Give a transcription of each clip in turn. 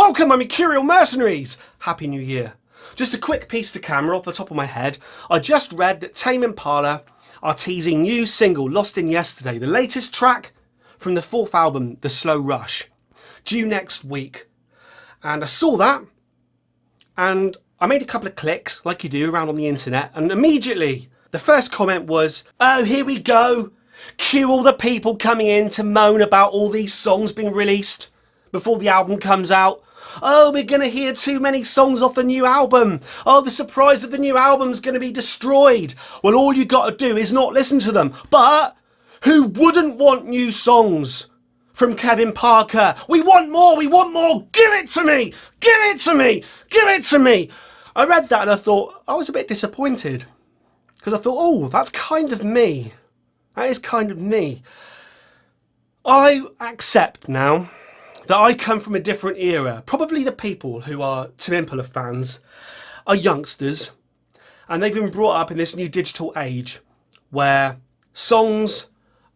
Welcome, my Mercurial mercenaries! Happy New Year. Just a quick piece to camera off the top of my head. I just read that Tame Impala are teasing new single Lost in Yesterday, the latest track from the fourth album, The Slow Rush, due next week. And I saw that, and I made a couple of clicks, like you do around on the internet, and immediately the first comment was, oh, here we go. Cue all the people coming in to moan about all these songs being released before the album comes out. Oh, we're going to hear too many songs off the new album. Oh, the surprise of the new album's going to be destroyed. Well, all you got to do is not listen to them. But who wouldn't want new songs from Kevin Parker? We want more. We want more. Give it to me. Give it to me. Give it to me. I read that and I thought, I was a bit disappointed. Because I thought, oh, that's kind of me. That is kind of me. I accept now that I come from a different era. Probably the people who are Tame Impala fans are youngsters, and they've been brought up in this new digital age where songs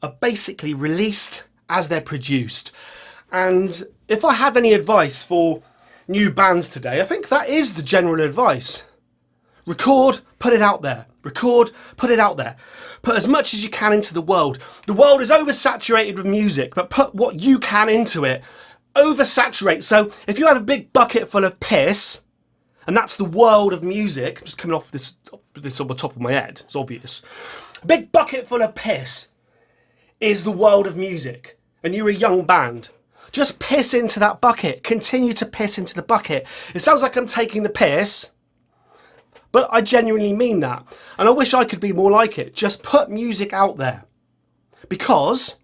are basically released as they're produced. And if I had any advice for new bands today, I think that is the general advice. Record, put it out there. Record, put it out there. Put as much as you can into the world. The world is oversaturated with music, but put what you can into it. Oversaturate. So if you have a big bucket full of piss, and that's the world of music, just coming off this on the top of my head, it's obvious. A big bucket full of piss is the world of music, and you're a young band. Just piss into that bucket. Continue to piss into the bucket. It sounds like I'm taking the piss, but I genuinely mean that. And I wish I could be more like it. Just put music out there. Because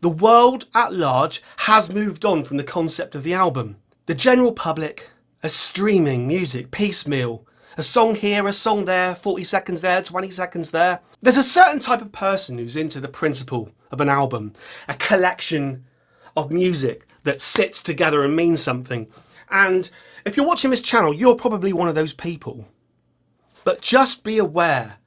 the world at large has moved on from the concept of the album. The general public are streaming music piecemeal. A song here, a song there, 40 seconds there, 20 seconds there. There's a certain type of person who's into the principle of an album. A collection of music that sits together and means something. And if you're watching this channel, you're probably one of those people. But just be aware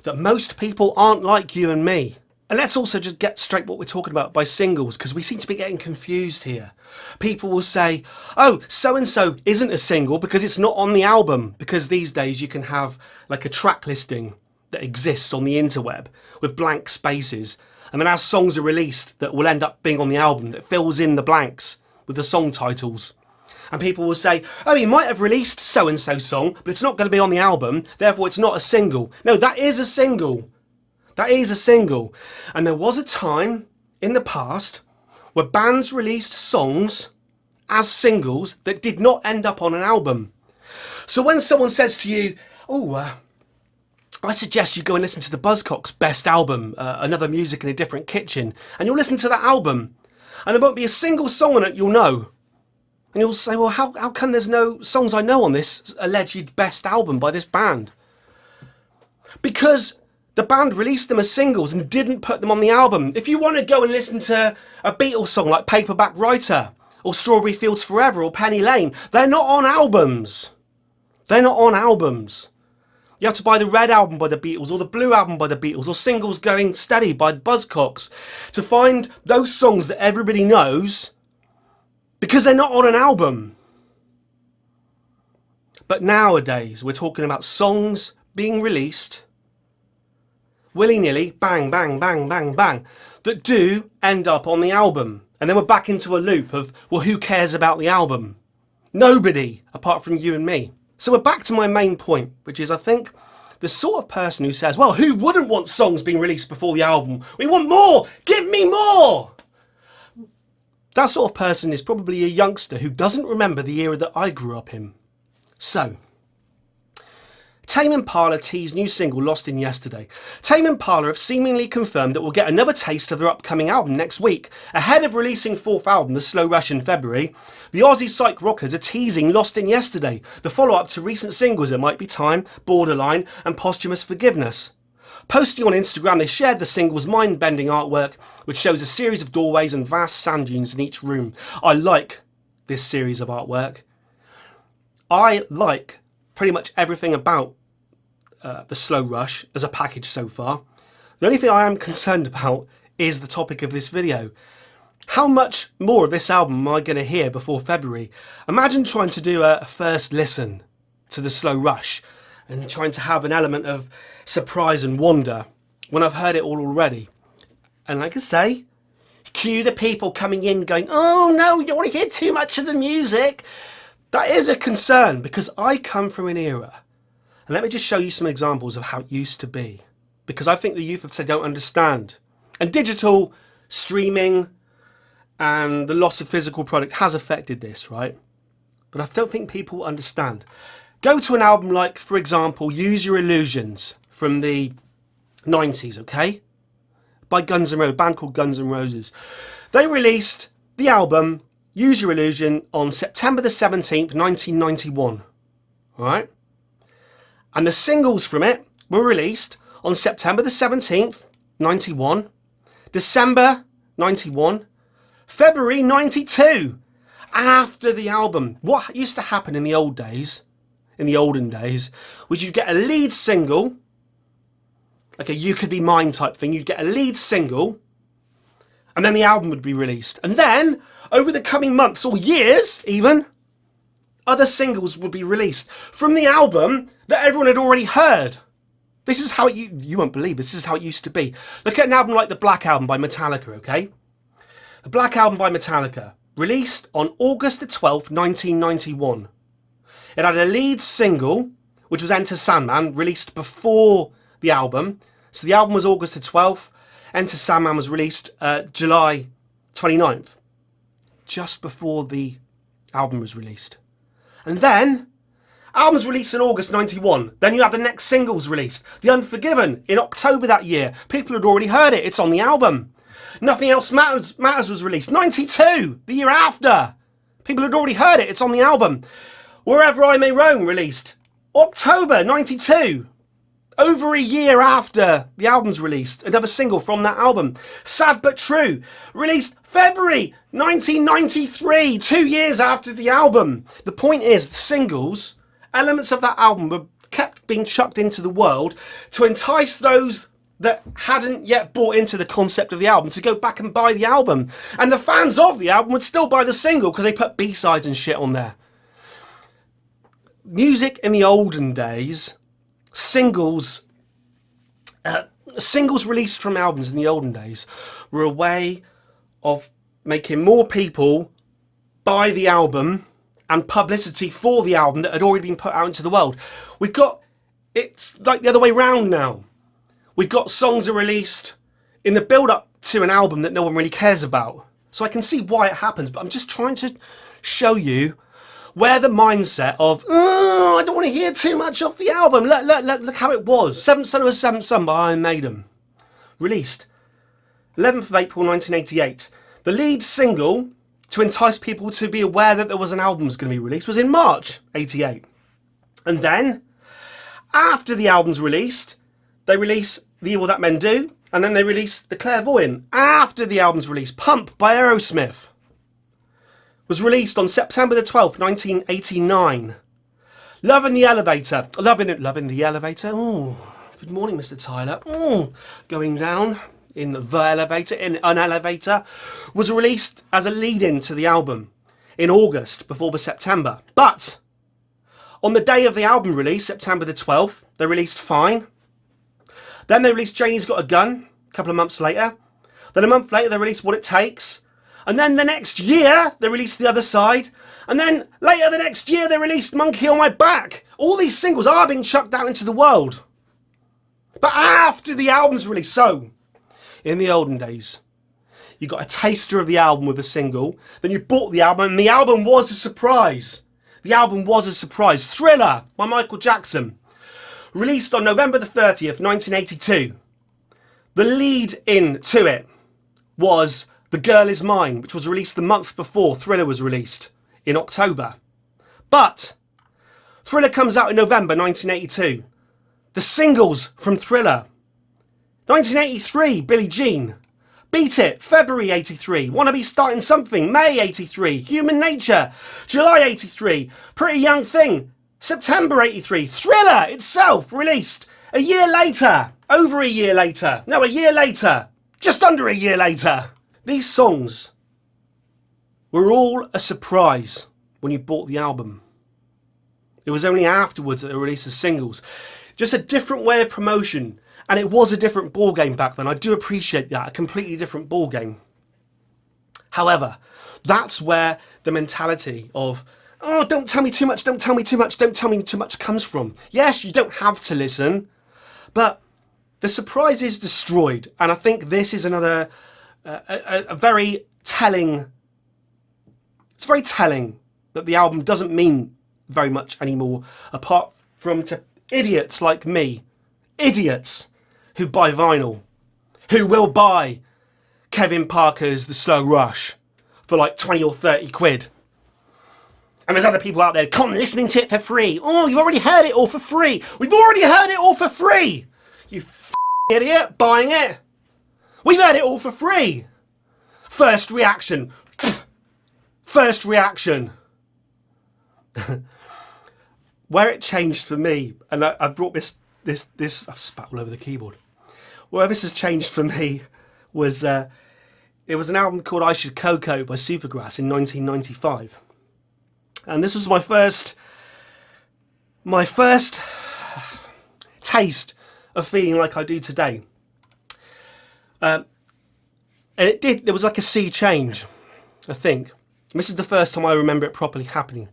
that most people aren't like you and me. And let's also just get straight what we're talking about by singles, because we seem to be getting confused here. People will say, oh, so-and-so isn't a single because it's not on the album. Because these days you can have like a track listing that exists on the interweb with blank spaces. And then as songs are released that will end up being on the album, that fills in the blanks with the song titles. And people will say, oh, you might have released so-and-so song, but it's not going to be on the album, therefore it's not a single. No, that is a single. That is a single. And there was a time in the past where bands released songs as singles that did not end up on an album. So when someone says to you, oh, I suggest you go and listen to the Buzzcocks' best album, Another Music in a Different Kitchen, and you'll listen to that album, and there won't be a single song on it you'll know. And you'll say, well, how come there's no songs I know on this alleged best album by this band? Because the band released them as singles and didn't put them on the album. If you want to go and listen to a Beatles song like Paperback Writer or Strawberry Fields Forever or Penny Lane, they're not on albums. They're not on albums. You have to buy the red album by the Beatles or the blue album by the Beatles or Singles Going Steady by Buzzcocks to find those songs that everybody knows because they're not on an album. But nowadays we're talking about songs being released willy-nilly, bang, bang, bang, bang, bang, that do end up on the album. And then we're back into a loop of, well, who cares about the album? Nobody, apart from you and me. So we're back to my main point, which is I think the sort of person who says, well, who wouldn't want songs being released before the album? We want more! Give me more! That sort of person is probably a youngster who doesn't remember the era that I grew up in. So, Tame Impala teased new single Lost in Yesterday. Tame Impala have seemingly confirmed that we'll get another taste of their upcoming album next week. Ahead of releasing fourth album, The Slow Rush, in February, the Aussie psych rockers are teasing Lost in Yesterday, the follow-up to recent singles It Might Be Time, Borderline and Posthumous Forgiveness. Posting on Instagram, they shared the single's mind-bending artwork, which shows a series of doorways and vast sand dunes in each room. I like this series of artwork. I like pretty much everything about The Slow Rush as a package so far. The only thing I am concerned about is the topic of this video. How much more of this album am I going to hear before February? Imagine trying to do a first listen to The Slow Rush and trying to have an element of surprise and wonder when I've heard it all already. And like I say, cue the people coming in going, oh no, you don't want to hear too much of the music. That is a concern because I come from an era. And let me just show you some examples of how it used to be. Because I think the youth of today don't understand. And digital streaming and the loss of physical product has affected this, right? But I don't think people understand. Go to an album like, for example, Use Your Illusions from the 90s, okay? By Guns N' Roses, a band called Guns N' Roses. They released the album Use Your Illusion on September the 17th, 1991. All right? And the singles from it were released on September the 17th, 91, December 91, February 92. After the album. What used to happen in the old days, in the olden days, was you'd get a lead single, like a You Could Be Mine type thing. You'd get a lead single, and then the album would be released. And then, over the coming months or years even, other singles would be released from the album that everyone had already heard. This is how you won't believe this is how it used to be. Look at an album like the Black Album by Metallica, okay? The Black Album by Metallica, released on August the 12th, 1991. It had a lead single, which was Enter Sandman, released before the album. So the album was August the 12th. Enter Sandman was released July 29th, just before the album was released. And then, album was released in August 91. Then you have the next singles released. The Unforgiven in October that year. People had already heard it. It's on the album. Nothing Else Matters was released. 92, the year after. People had already heard it. It's on the album. Wherever I May Roam released. October 92. Over a year after the album's released. Another single from that album. Sad But True. Released February 1993. 2 years after the album. The point is, the singles, elements of that album were kept being chucked into the world to entice those that hadn't yet bought into the concept of the album to go back and buy the album. And the fans of the album would still buy the single because they put B-sides and shit on there. Music in the olden days, singles released from albums in the olden days were a way of making more people buy the album and publicity for the album that had already been put out into the world. It's like the other way round now. We've got songs that are released in the build-up to an album that no one really cares about. So I can see why it happens, but I'm just trying to show you where the mindset of, oh, I don't want to hear too much off the album. Look how it was. Seventh Son of a Seventh Son by Iron Maiden. Released 11th of April 1988. The lead single to entice people to be aware that there was an album was going to be released was in March 88. And then, after the album's released, they release The Evil That Men Do, and then they release The Clairvoyant. After the album's release, Pump by Aerosmith was released on September the 12th, 1989. Love in the Elevator. Loving the Elevator. Oh, good morning, Mr. Tyler. Oh, going down in the elevator, in an elevator, was released as a lead-in to the album in August before the September. But on the day of the album release, September the 12th, they released Fine. Then they released Janie's Got a Gun a couple of months later. Then a month later they released What It Takes. And then the next year they released The Other Side. And then later the next year they released Monkey on My Back. All these singles are being chucked out into the world. But after the album's release, so in the olden days, you got a taster of the album with a single. Then you bought the album and the album was a surprise. The album was a surprise. Thriller by Michael Jackson. Released on November the 30th, 1982. The lead in to it was The Girl Is Mine, which was released the month before Thriller was released in October. But Thriller comes out in November 1982. The singles from Thriller. 1983, Billie Jean. Beat It, February 83. Wanna Be Starting Something, May 83. Human Nature, July 83. Pretty Young Thing, September 83. Thriller itself released a year later. Over a year later. No, a year later. Just under a year later. These songs were all a surprise when you bought the album. It was only afterwards that they released the singles. Just a different way of promotion. And it was a different ball game back then. I do appreciate that. A completely different ball game. However, that's where the mentality of, oh, don't tell me too much, don't tell me too much, don't tell me too much comes from. Yes, you don't have to listen, but the surprise is destroyed. And I think this is another, a very telling, it's very telling that the album doesn't mean very much anymore, apart from to idiots like me, idiots who buy vinyl, who will buy Kevin Parker's The Slow Rush for like 20 or 30 quid. And there's other people out there, come listening to it for free. Oh, you've already heard it all for free. We've already heard it all for free. You idiot, buying it. We've heard it all for free. First reaction. First reaction. Where it changed for me, and I brought this, I've spat all over the keyboard. Where this has changed for me was, it was an album called I Should Coco by Supergrass in 1995. And this was my first taste of feeling like I do today. And there was like a sea change, I think. And this is the first time I remember it properly happening.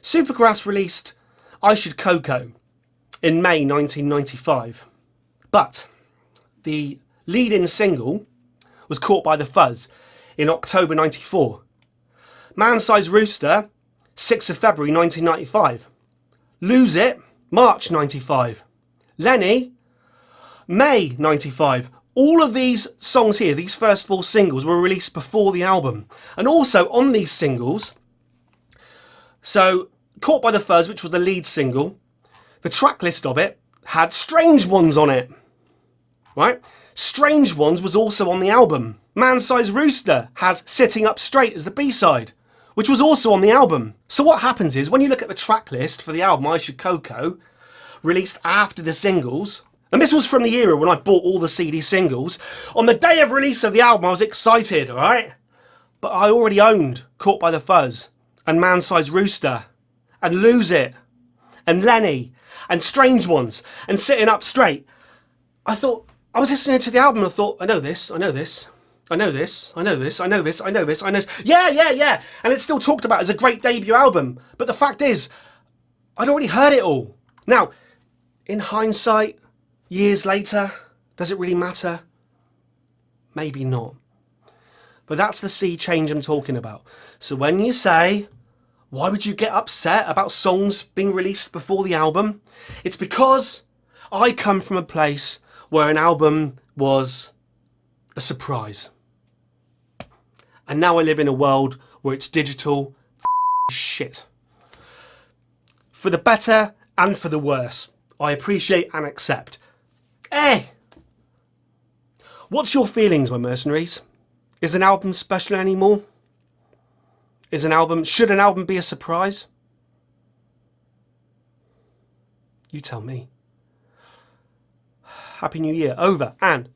Supergrass released I Should Coco in May 1995. But the lead-in single was Caught by the Fuzz in October 94. Man-Sized Rooster, 6th of February 1995. Lose It, March 95. Lenny, May 95. All of these songs here, these first four singles, were released before the album. And also on these singles, so Caught by the Fuzz, which was the lead single, the track list of it had Strange Ones on it. Right? Strange Ones was also on the album. Man-Sized Rooster has Sitting Up Straight as the B-side, which was also on the album. So what happens is, when you look at the track list for the album I Should Coco, released after the singles, and this was from the era when I bought all the CD singles, on the day of release of the album I was excited, alright? But I already owned Caught by the Fuzz, and Man-Sized Rooster, and Lose It, and Lenny, and Strange Ones, and Sitting Up Straight. I thought, I was listening to the album and I thought, I know this, I know this. I know this, I know this, I know this, I know this, I know this. Yeah. And it's still talked about as a great debut album. But the fact is, I'd already heard it all. Now, in hindsight, years later, does it really matter? Maybe not. But that's the sea change I'm talking about. So when you say, why would you get upset about songs being released before the album? It's because I come from a place where an album was a surprise. And now I live in a world where it's digital shit. For the better and for the worse, I appreciate and accept. What's your feelings, my mercenaries? Is an album special anymore? Should an album be a surprise? You tell me. Happy New Year. Over and